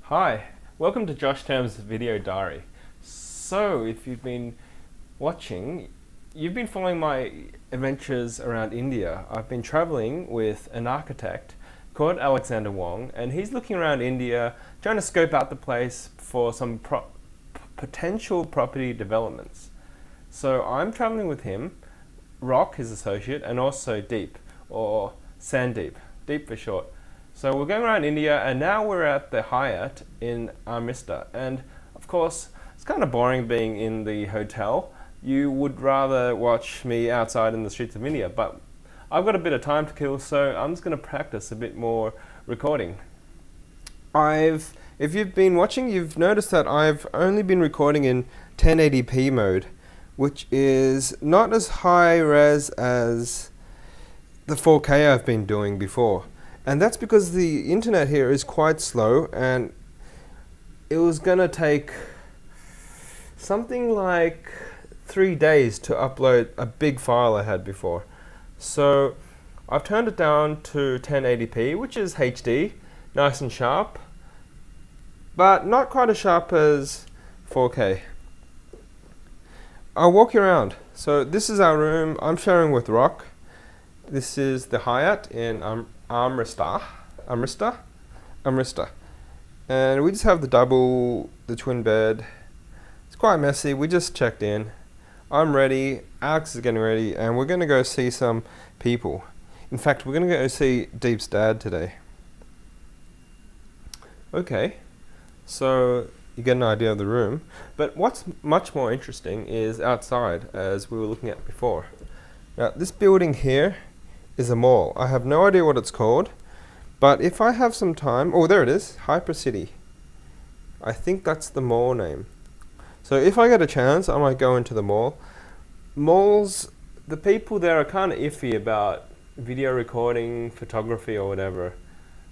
Hi, welcome to Josh Term's video diary. So, if you've been watching, you've been following my adventures around India. I've been traveling with an architect called Alexander Wong, and he's looking around India, trying to scope out the place for some potential property developments. So I'm traveling with him, Rock, his associate, and also Deep, or Sandeep, Deep for short. So we're going around India, and now we're at the Hyatt in Amritsar. And of course, it's kind of boring being in the hotel. You would rather watch me outside in the streets of India, but I've got a bit of time to kill, so I'm just going to practice a bit more recording. If you've been watching, you've noticed that I've only been recording in 1080p mode, which is not as high res as the 4K I've been doing before. And that's because the internet here is quite slow, and it was gonna take something like 3 days to upload a big file I had before. So I've turned it down to 1080p, which is HD, nice and sharp, but not quite as sharp as 4K. I'll walk you around. So this is our room. I'm sharing with Rock. This is the Hyatt in Amritsar. And we just have the twin bed. It's quite messy. We just checked in. I'm ready. Alex is getting ready, and we're going to go see some people. In fact, we're going to go see Deep's dad today. Okay, so you get an idea of the room. But what's much more interesting is outside, as we were looking at before. Now, this building here is a mall. I have no idea what it's called, but if I have some time, oh, there it is, Hyper City. I think that's the mall name. So if I get a chance, I might go into the mall. Malls, the people there are kind of iffy about video recording, photography or whatever.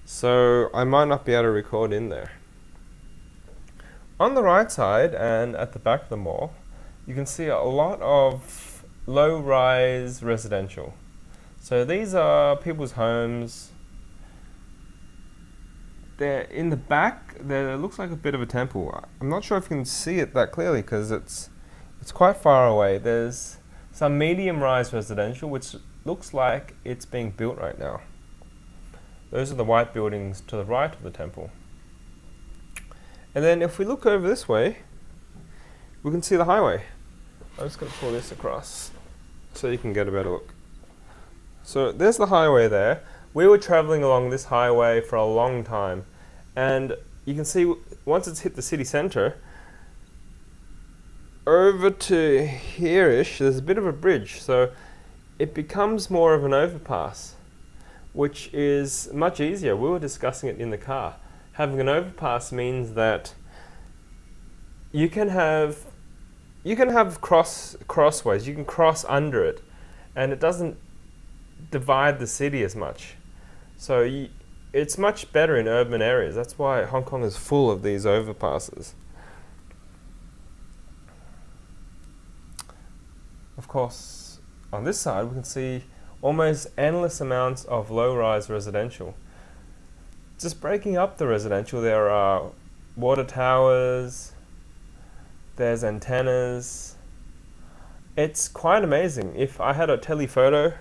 So I might not be able to record in there. On the right side and at the back of the mall, you can see a lot of low-rise residential. So these are people's homes. They're in the back. There looks like a bit of a temple. I'm not sure if you can see it that clearly because it's quite far away. There's some medium-rise residential which looks like it's being built right now. Those are the white buildings to the right of the temple. And then if we look over this way, we can see the highway. I'm just going to pull this across so you can get a better look. So there's the highway there. We were traveling along this highway for a long time, and you can see once it's hit the city center, over to here-ish, there's a bit of a bridge, so it becomes more of an overpass, which is much easier. We were discussing it in the car. Having an overpass means that you can have crossways. You can cross under it, and it doesn't divide the city as much. So it's much better in urban areas. That's why Hong Kong is full of these overpasses. Of course, on this side we can see almost endless amounts of low-rise residential. Just breaking up the residential, there are water towers, there's antennas. It's quite amazing. If I had a telephoto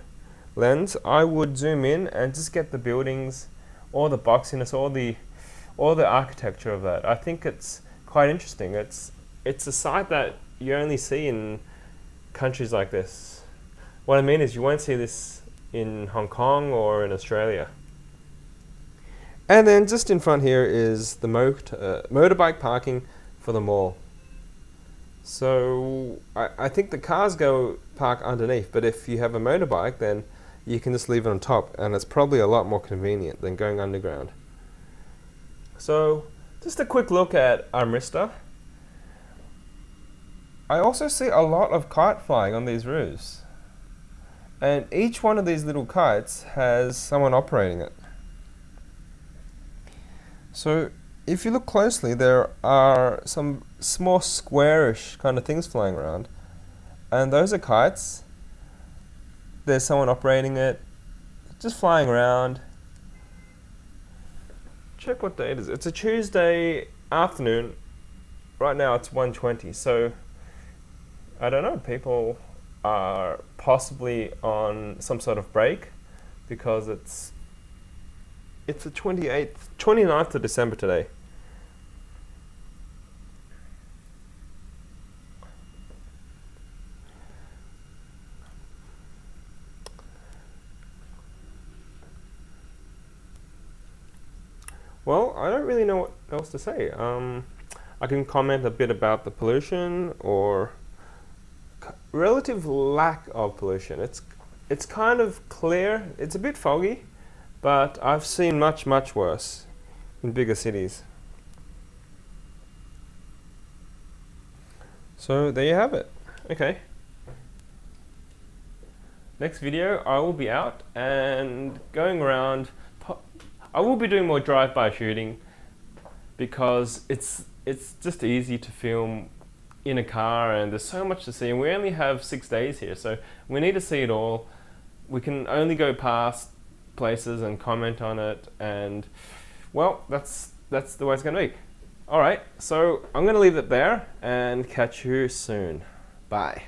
lens, I would zoom in and just get the buildings, all the boxiness, all the architecture of that. I think it's quite interesting. It's a sight that you only see in countries like this. What I mean is you won't see this in Hong Kong or in Australia. And then just in front here is the motorbike parking for the mall. So I think the cars go park underneath, but if you have a motorbike, then you can just leave it on top, and it's probably a lot more convenient than going underground. So just a quick look at Amritsar. I also see a lot of kite flying on these roofs, and each one of these little kites has someone operating it. So if you look closely, there are some small squarish kind of things flying around, and those are kites. There's someone operating it, just flying around, check what day it is. It's a Tuesday afternoon. Right now it's 1:20, so I don't know, people are possibly on some sort of break because it's the 29th of December today. Well, I don't really know what else to say. I can comment a bit about the pollution or relative lack of pollution. It's kind of clear. It's a bit foggy, but I've seen much worse in bigger cities. So there you have it. Okay. Next video, I will be out and going around. I will be doing more drive-by shooting because it's just easy to film in a car and there's so much to see, and we only have 6 days here, so we need to see it all. We can only go past places and comment on it, and well, that's the way it's going to be. Alright, so I'm going to leave it there and catch you soon. Bye.